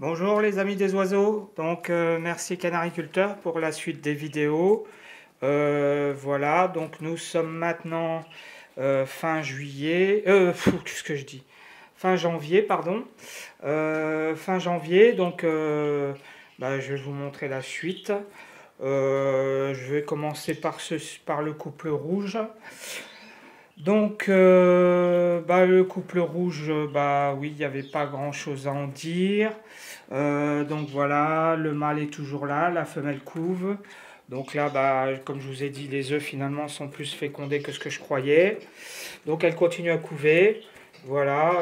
Bonjour les amis des oiseaux, donc merci Canariculteur pour la suite des vidéos. Voilà, donc nous sommes maintenant fin juillet, qu'est-ce que je dis? Fin janvier, pardon. Fin janvier, donc je vais vous montrer la suite. Je vais commencer par le couple rouge. Donc, le couple rouge, oui, il n'y avait pas grand-chose à en dire. Donc voilà, le mâle est toujours là, la femelle couve. Donc là, comme je vous ai dit, les œufs finalement sont plus fécondés que ce que je croyais. Donc elle continue à couver. Voilà,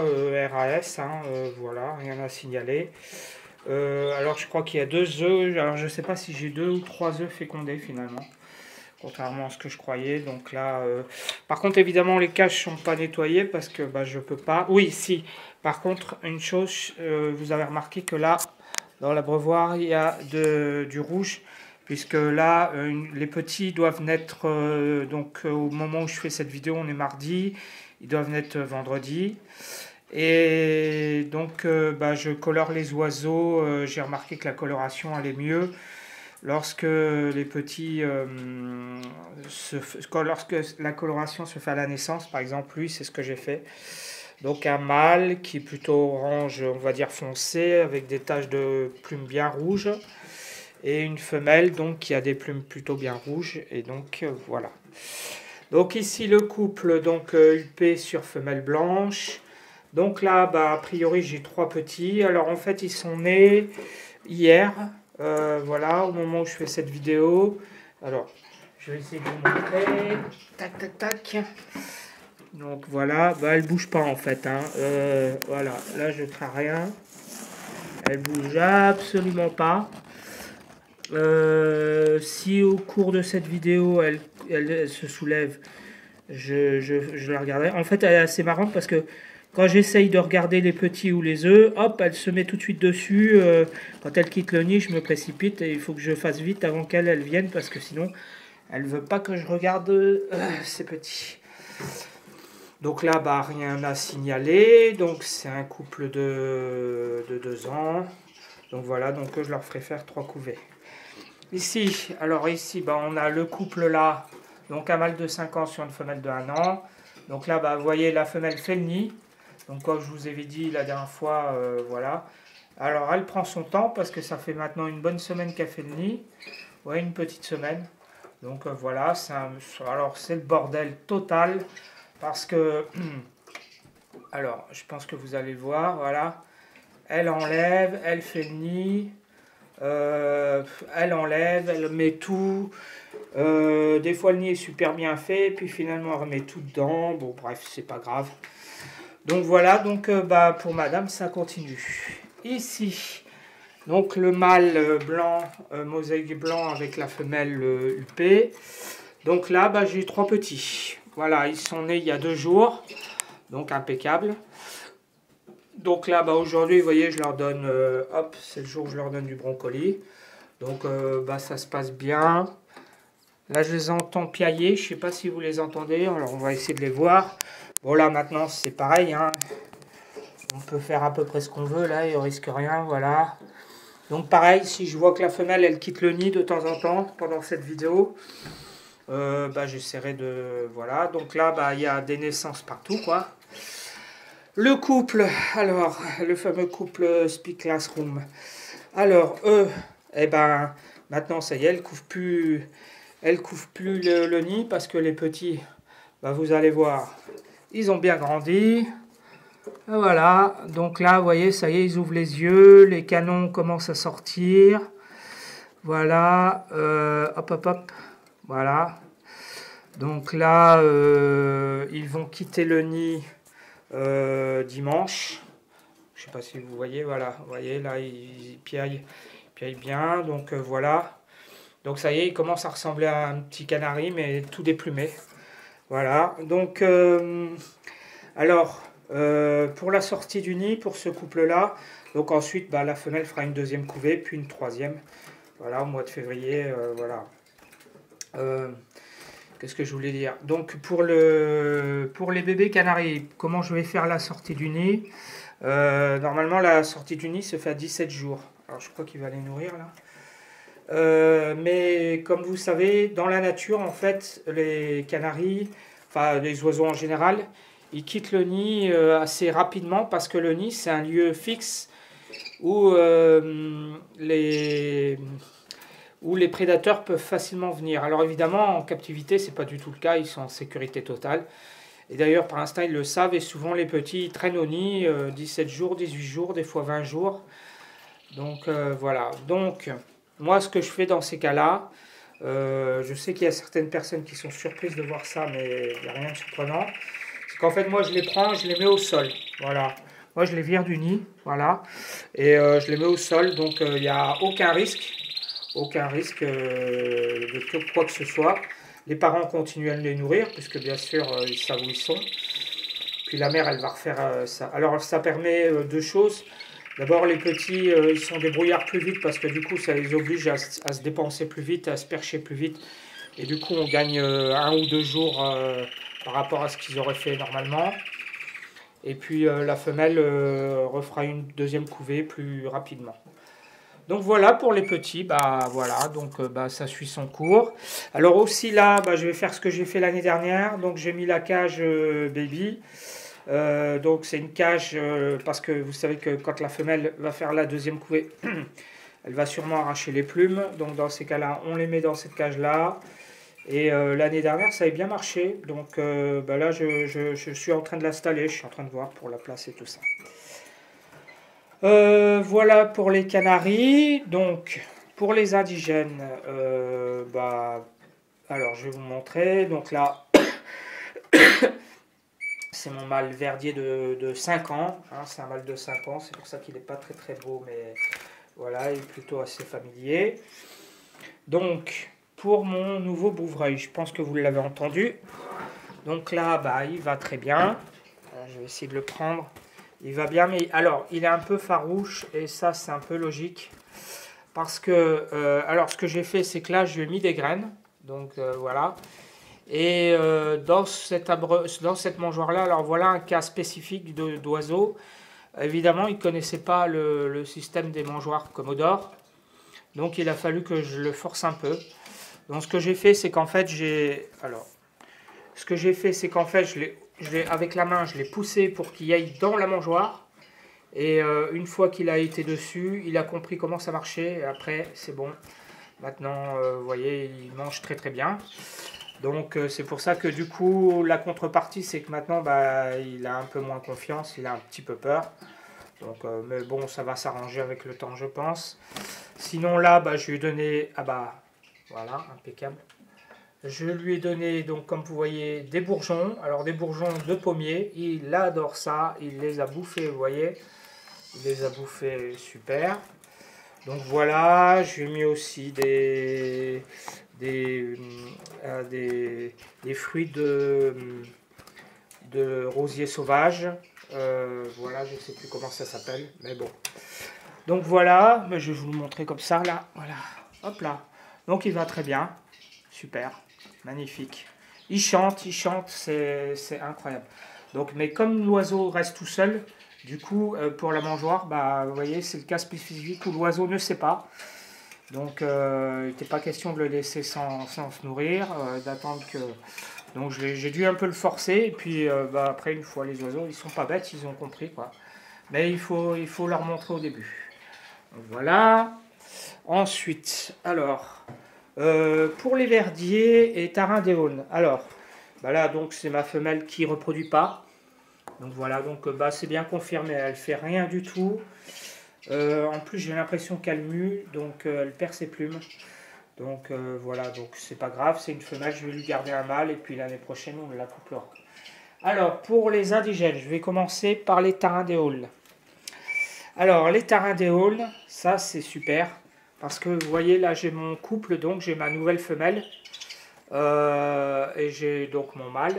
RAS, hein, voilà, rien à signaler. Alors je crois qu'il y a 2 œufs. Alors je ne sais pas si j'ai 2 ou 3 œufs fécondés finalement, contrairement à ce que je croyais. Donc là, par contre, évidemment, les cages sont pas nettoyées parce que je peux pas. Oui, si. Par contre, une chose, vous avez remarqué que là, dans l'abreuvoir, il y a du rouge, puisque là, les petits doivent naître. Au moment où je fais cette vidéo, on est mardi. Ils doivent naître vendredi. Et donc, je colore les oiseaux. J'ai remarqué que la coloration allait mieux lorsque les petits, lorsque la coloration se fait à la naissance, par exemple, lui, c'est ce que j'ai fait. Donc un mâle qui est plutôt orange, on va dire foncé, avec des taches de plumes bien rouges, et une femelle donc qui a des plumes plutôt bien rouges, et donc voilà. Donc ici le couple donc UP sur femelle blanche. Donc là, a priori j'ai 3 petits. Alors en fait ils sont nés hier. Voilà, au moment où je fais cette vidéo. Alors, je vais essayer de vous montrer. Tac, tac, tac. Donc voilà, elle bouge pas en fait, hein. Voilà, là je crains rien. Elle bouge absolument pas. Si au cours de cette vidéo elle se soulève, je la regarderai. En fait, elle est assez marrante parce que quand j'essaye de regarder les petits ou les œufs, hop, elle se met tout de suite dessus. Quand elle quitte le nid, je me précipite et il faut que je fasse vite avant qu'elle vienne parce que sinon, elle veut pas que je regarde ces petits. Donc là, rien à signaler. Donc c'est un couple de 2 ans. Donc voilà, donc je leur ferai faire 3 couvées. Ici, on a le couple là. Donc un mâle de 5 ans sur une femelle de 1 an. Donc là, vous voyez, la femelle fait le nid. Donc comme je vous avais dit la dernière fois, voilà. Alors elle prend son temps parce que ça fait maintenant une bonne semaine qu'elle fait le nid. Ouais, une petite semaine. Donc voilà, alors c'est le bordel total parce que, alors je pense que vous allez voir, voilà. Elle enlève, elle fait le nid, elle enlève, elle met tout. Des fois le nid est super bien fait, puis finalement elle remet tout dedans. Bon bref, c'est pas grave. Donc voilà, donc pour madame ça continue. Ici, donc le mâle blanc, mosaïque blanc avec la femelle UP. Donc là, j'ai 3 petits. Voilà, ils sont nés il y a 2 jours, donc impeccable. Donc là, aujourd'hui, vous voyez, je leur donne, hop, c'est le jour où je leur donne du brocoli. Donc ça se passe bien. Là, je les entends piailler, je ne sais pas si vous les entendez, alors on va essayer de les voir. Bon là, maintenant, c'est pareil, hein. On peut faire à peu près ce qu'on veut, là, il ne risque rien, voilà. Donc pareil, si je vois que la femelle, elle quitte le nid de temps en temps pendant cette vidéo, j'essaierai de... Voilà, donc là, il y a des naissances partout, quoi. Le couple, alors, le fameux couple Speak Classroom. Alors, eux, maintenant, ça y est, elles couvrent plus le nid parce que les petits, vous allez voir, ils ont bien grandi. Voilà, donc là, vous voyez, ça y est, ils ouvrent les yeux, les canons commencent à sortir. Voilà, hop, hop, hop, voilà. Donc là, ils vont quitter le nid dimanche. Je ne sais pas si vous voyez, voilà, vous voyez, là, ils piaillent bien, donc voilà. Donc ça y est, ils commencent à ressembler à un petit canari, mais tout déplumé. Voilà, donc, alors... pour la sortie du nid, pour ce couple-là, donc ensuite, la femelle fera une 2e couvée, puis une 3e, voilà, au mois de février, voilà. Qu'est-ce que je voulais dire? Donc, pour les bébés canaris, comment je vais faire la sortie du nid? Normalement, la sortie du nid se fait à 17 jours. Alors, je crois qu'il va les nourrir là. Mais comme vous savez, dans la nature, en fait, les canaris, enfin les oiseaux en général, ils quittent le nid assez rapidement parce que le nid, c'est un lieu fixe où, où les prédateurs peuvent facilement venir. Alors évidemment, en captivité, c'est pas du tout le cas, ils sont en sécurité totale. Et d'ailleurs, par l'instant, ils le savent et souvent les petits ils traînent au nid 17 jours, 18 jours, des fois 20 jours. Donc voilà. Donc, moi, ce que je fais dans ces cas-là, je sais qu'il y a certaines personnes qui sont surprises de voir ça, mais il n'y a rien de surprenant. C'est qu'en fait, moi, je les prends, je les mets au sol. Voilà. Moi, je les vire du nid, voilà. Et je les mets au sol, donc il n'y a aucun risque de quoi que ce soit. Les parents continuent à les nourrir, puisque bien sûr, ils savent où ils sont. Puis la mère, elle va refaire ça. Alors, ça permet deux choses. D'abord, les petits, ils sont débrouillards plus vite parce que du coup, ça les oblige à se dépenser plus vite, à se percher plus vite. Et du coup, on gagne 1 ou 2 jours par rapport à ce qu'ils auraient fait normalement. Et puis, la femelle refera une deuxième couvée plus rapidement. Donc voilà pour les petits, bah voilà, donc bah, ça suit son cours. Alors aussi là, bah, je vais faire ce que j'ai fait l'année dernière. Donc j'ai mis la cage baby. Donc c'est une cage parce que vous savez que quand la femelle va faire la deuxième couvée, elle va sûrement arracher les plumes. Donc dans ces cas-là, on les met dans cette cage-là. Et l'année dernière, ça avait bien marché. Donc bah là, je suis en train de l'installer. Je suis en train de voir pour la place et tout ça. Voilà pour les canaris. Donc pour les indigènes, bah, alors je vais vous montrer. Donc là, c'est mon mâle verdier de 5 ans. Hein, c'est un mâle de 5 ans. C'est pour ça qu'il n'est pas très très beau, mais voilà, il est plutôt assez familier. Donc pour mon nouveau bouvreuil, je pense que vous l'avez entendu. Donc là, bah, il va très bien. Je vais essayer de le prendre. Il va bien, mais alors, il est un peu farouche, et ça, c'est un peu logique. Parce que, alors, ce que j'ai fait, c'est que là, je lui ai mis des graines. Donc, voilà. Et dans cette mangeoire-là, alors voilà un cas spécifique d'oiseau. Évidemment, il ne connaissait pas le système des mangeoires Commodore. Donc, il a fallu que je le force un peu. Donc, ce que j'ai fait, c'est qu'en fait, avec la main, je l'ai poussé pour qu'il aille dans la mangeoire. Et une fois qu'il a été dessus, il a compris comment ça marchait. Et après, c'est bon. Maintenant, vous voyez, il mange très très bien. Donc, c'est pour ça que du coup, la contrepartie, c'est que maintenant, bah, il a un peu moins confiance. Il a un petit peu peur. Donc, mais bon, ça va s'arranger avec le temps, je pense. Sinon, là, bah, je lui ai donné... Ah bah, voilà, impeccable. Je lui ai donné, donc comme vous voyez, des bourgeons. Alors des bourgeons de pommier. Il adore ça. Il les a bouffés, vous voyez. Il les a bouffés, super. Donc voilà, je lui ai mis aussi des fruits de rosier sauvage. Voilà, je ne sais plus comment ça s'appelle, mais bon. Donc voilà, mais je vais vous le montrer comme ça, là. Voilà, hop là. Donc il va très bien. Super. Magnifique. Il chante, c'est incroyable. Donc, mais comme l'oiseau reste tout seul, du coup, pour la mangeoire, bah, vous voyez, c'est le cas spécifique où l'oiseau ne sait pas. Donc, il n'était pas question de le laisser sans se nourrir, d'attendre que... Donc, j'ai dû un peu le forcer, et puis bah, après, une fois, les oiseaux, ils sont pas bêtes, ils ont compris, quoi. Mais il faut leur montrer au début. Donc, voilà. Ensuite, alors... pour les verdiers et tarindéones. Alors, bah là, donc c'est ma femelle qui reproduit pas. Donc voilà, donc bah, c'est bien confirmé, elle fait rien du tout. En plus, j'ai l'impression qu'elle mue, donc elle perd ses plumes. Donc voilà, donc c'est pas grave, c'est une femelle, je vais lui garder un mâle et puis l'année prochaine on la couplera. Alors, pour les indigènes, je vais commencer par les tarindéoles. Alors, les tarindéoles, ça c'est super. Parce que vous voyez, là j'ai mon couple, donc j'ai ma nouvelle femelle. Et j'ai donc mon mâle.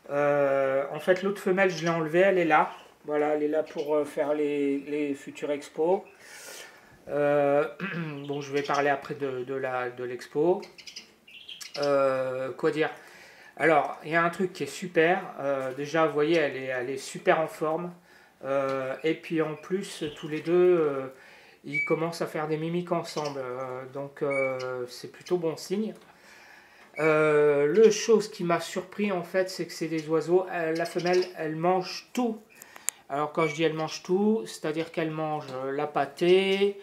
En fait, l'autre femelle, je l'ai enlevée, elle est là. Voilà, elle est là pour faire les futures expos. Bon, je vais parler après de l'expo. Quoi dire? Alors, il y a un truc qui est super. Déjà, vous voyez, elle est super en forme. Et puis en plus, tous les deux, ils commencent à faire des mimiques ensemble. Donc c'est plutôt bon signe. Le chose qui m'a surpris en fait, c'est que c'est des oiseaux. La femelle, elle mange tout. Alors quand je dis elle mange tout, c'est-à-dire qu'elle mange la pâtée,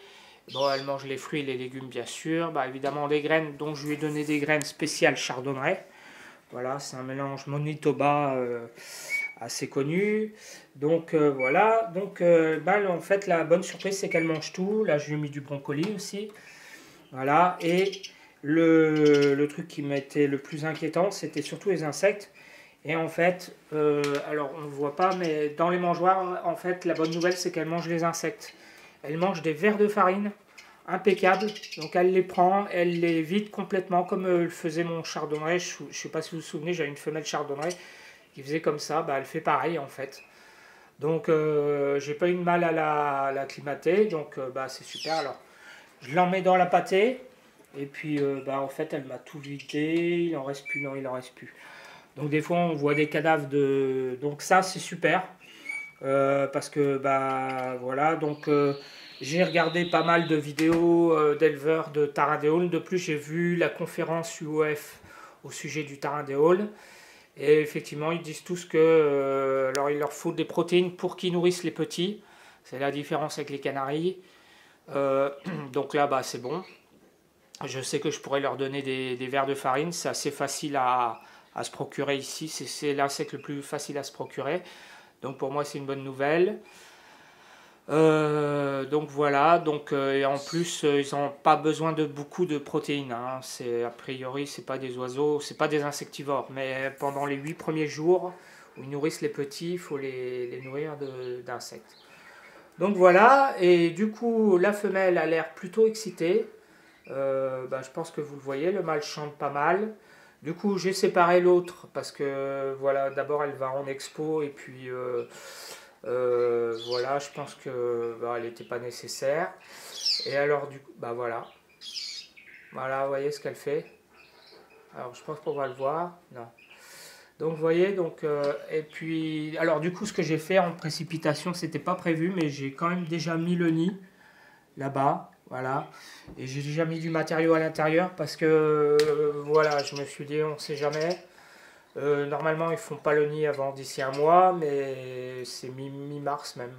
bon, elle mange les fruits et les légumes bien sûr, bah, évidemment les graines, donc je lui ai donné des graines spéciales chardonnay. Voilà, c'est un mélange Manitoba assez connu. Donc voilà, donc bah, en fait la bonne surprise c'est qu'elle mange tout. Là je lui ai mis du brocoli aussi. Voilà, et le truc qui m'était le plus inquiétant c'était surtout les insectes. Et en fait, alors on ne voit pas, mais dans les mangeoires, en fait, la bonne nouvelle, c'est qu'elle mange les insectes. Elle mange des vers de farine, impeccables. Donc elle les prend, elle les vide complètement, comme le faisait mon chardonnay. Je ne sais pas si vous vous souvenez, j'avais une femelle chardonnay qui faisait comme ça. Bah, elle fait pareil, en fait. Donc j'ai pas eu de mal à l'acclimater, donc bah, c'est super. Alors, je l'en mets dans la pâtée, et puis bah, en fait, elle m'a tout vidé. Il en reste plus, non, il en reste plus. Donc des fois on voit des cadavres de... Donc ça c'est super. Parce que bah voilà. Donc j'ai regardé pas mal de vidéos d'éleveurs de Tarin-des-Haules. De plus j'ai vu la conférence UOF au sujet du Tarin-des-Haules. Et effectivement ils disent tous que alors il leur faut des protéines pour qu'ils nourrissent les petits. C'est la différence avec les canaris. Euh, donc là bah c'est bon. Je sais que je pourrais leur donner des verres de farine. C'est assez facile à se procurer ici. C'est l'insecte le plus facile à se procurer. Donc pour moi, c'est une bonne nouvelle. Donc voilà. Donc, et en plus, ils n'ont pas besoin de beaucoup de protéines. Hein. A priori, c'est pas des oiseaux, c'est pas des insectivores. Mais pendant les 8 premiers jours où ils nourrissent les petits, il faut les nourrir d'insectes. Donc voilà. Et du coup, la femelle a l'air plutôt excitée. Bah, je pense que vous le voyez, le mâle chante pas mal. Du coup, j'ai séparé l'autre parce que voilà, d'abord elle va en expo et puis voilà, je pense que bah, elle n'était pas nécessaire. Et alors du coup, bah voilà, vous voyez ce qu'elle fait. Alors je pense qu'on va le voir. Non. Donc vous voyez, donc et puis alors du coup, ce que j'ai fait en précipitation, c'était pas prévu, mais j'ai quand même déjà mis le nid là-bas. Voilà. Et j'ai déjà mis du matériau à l'intérieur parce que voilà, je me suis dit, on ne sait jamais. Normalement, ils font pas le nid avant d'ici un mois, mais c'est mi-mars même.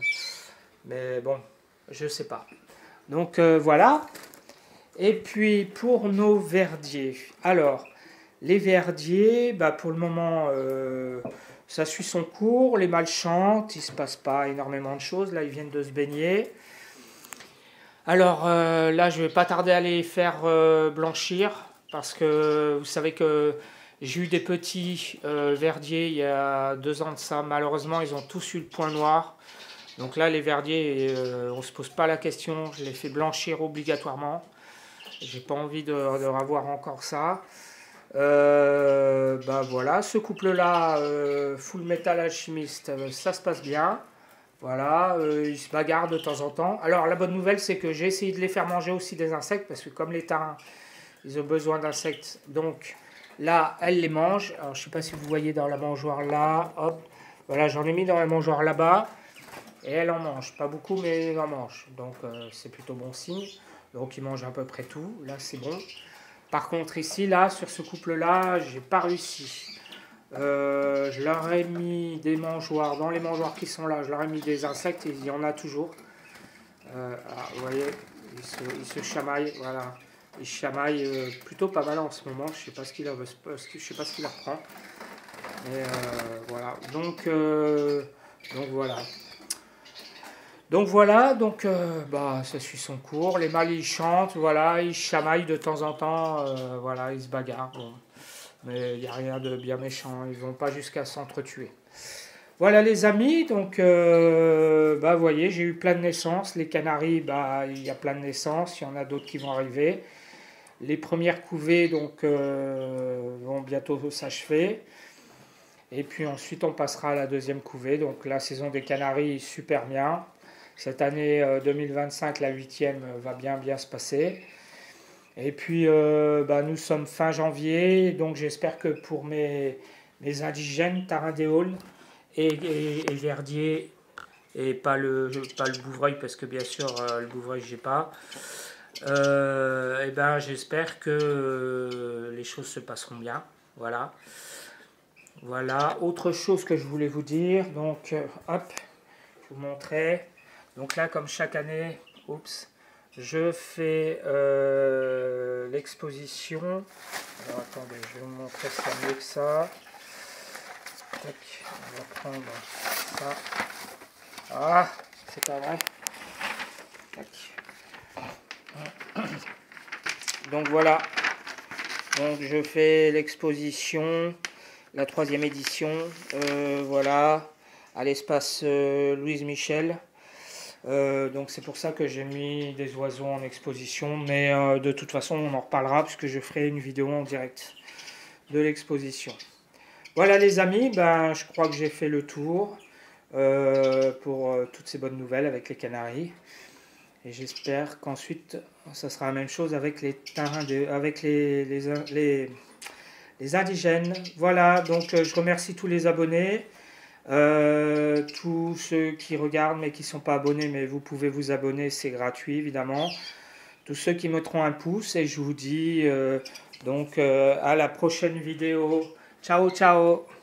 Mais bon, je sais pas. Donc voilà. Et puis pour nos verdiers. Alors, les verdiers, bah, pour le moment, ça suit son cours. Les mâles chantent, il se passe pas énormément de choses. Là, ils viennent de se baigner. Alors là, je vais pas tarder à les faire blanchir parce que vous savez que j'ai eu des petits verdiers il y a 2 ans de ça. Malheureusement, ils ont tous eu le point noir. Donc là, les verdiers, on ne se pose pas la question. Je les fais blanchir obligatoirement. J'ai pas envie de revoir encore ça. Bah voilà, ce couple-là, Full Metal Alchemist, ça se passe bien. Voilà, ils se bagarrent de temps en temps. Alors la bonne nouvelle, c'est que j'ai essayé de les faire manger aussi des insectes, parce que comme les tarins, ils ont besoin d'insectes. Donc là, elle les mange. Alors je ne sais pas si vous voyez dans la mangeoire là. Hop, voilà, j'en ai mis dans la mangeoire là-bas. Et elle en mange. Pas beaucoup, mais elle en mange. Donc c'est plutôt bon signe. Donc ils mangent à peu près tout. Là, c'est bon. Par contre, ici, là, sur ce couple-là, j'ai pas réussi. Je leur ai mis des mangeoires. Dans les mangeoires qui sont là, je leur ai mis des insectes. Et il y en a toujours. Vous voyez, ils se chamaillent. Voilà. Ils chamaillent plutôt pas mal en ce moment. Je sais pas ce qu'il leur, je sais pas ce qu'il leur prend. Mais voilà. Donc voilà. Donc voilà, donc bah, ça suit son cours. Les mâles ils chantent, voilà, ils chamaillent de temps en temps, voilà, ils se bagarrent. Bon. Mais il n'y a rien de bien méchant, ils vont pas jusqu'à s'entretuer. Voilà les amis, donc bah, vous voyez, j'ai eu plein de naissances. Les Canaries, bah, il y a plein de naissances, il y en a d'autres qui vont arriver. Les premières couvées donc, vont bientôt s'achever. Et puis ensuite on passera à la deuxième couvée. Donc la saison des Canaries, super bien. Cette année 2025, la 8e, va bien se passer. Et puis, bah, nous sommes fin janvier, donc j'espère que pour mes indigènes, Tarin-des-Haules et Verdier et pas le bouvreuil, parce que bien sûr le bouvreuil j'ai pas. Et ben j'espère que les choses se passeront bien. Voilà. Voilà. Autre chose que je voulais vous dire, donc hop, je vous montrer. Donc là, comme chaque année, oups, je fais l'exposition. Alors attendez, je vais vous montrer ça mieux que ça. Tac, on va prendre ça. Ah, c'est pas vrai. Tac. Donc voilà. Donc je fais l'exposition, la 3e édition. Voilà, à l'espace Louise Michel. Donc c'est pour ça que j'ai mis des oiseaux en exposition, mais de toute façon on en reparlera puisque je ferai une vidéo en direct de l'exposition. Voilà les amis, ben, je crois que j'ai fait le tour pour toutes ces bonnes nouvelles avec les Canaries. Et j'espère qu'ensuite ça sera la même chose avec les avec les indigènes. Voilà, donc je remercie tous les abonnés. Tous ceux qui regardent mais qui ne sont pas abonnés, mais vous pouvez vous abonner, c'est gratuit évidemment. Tous ceux qui mettront un pouce, et je vous dis donc à la prochaine vidéo. Ciao ciao.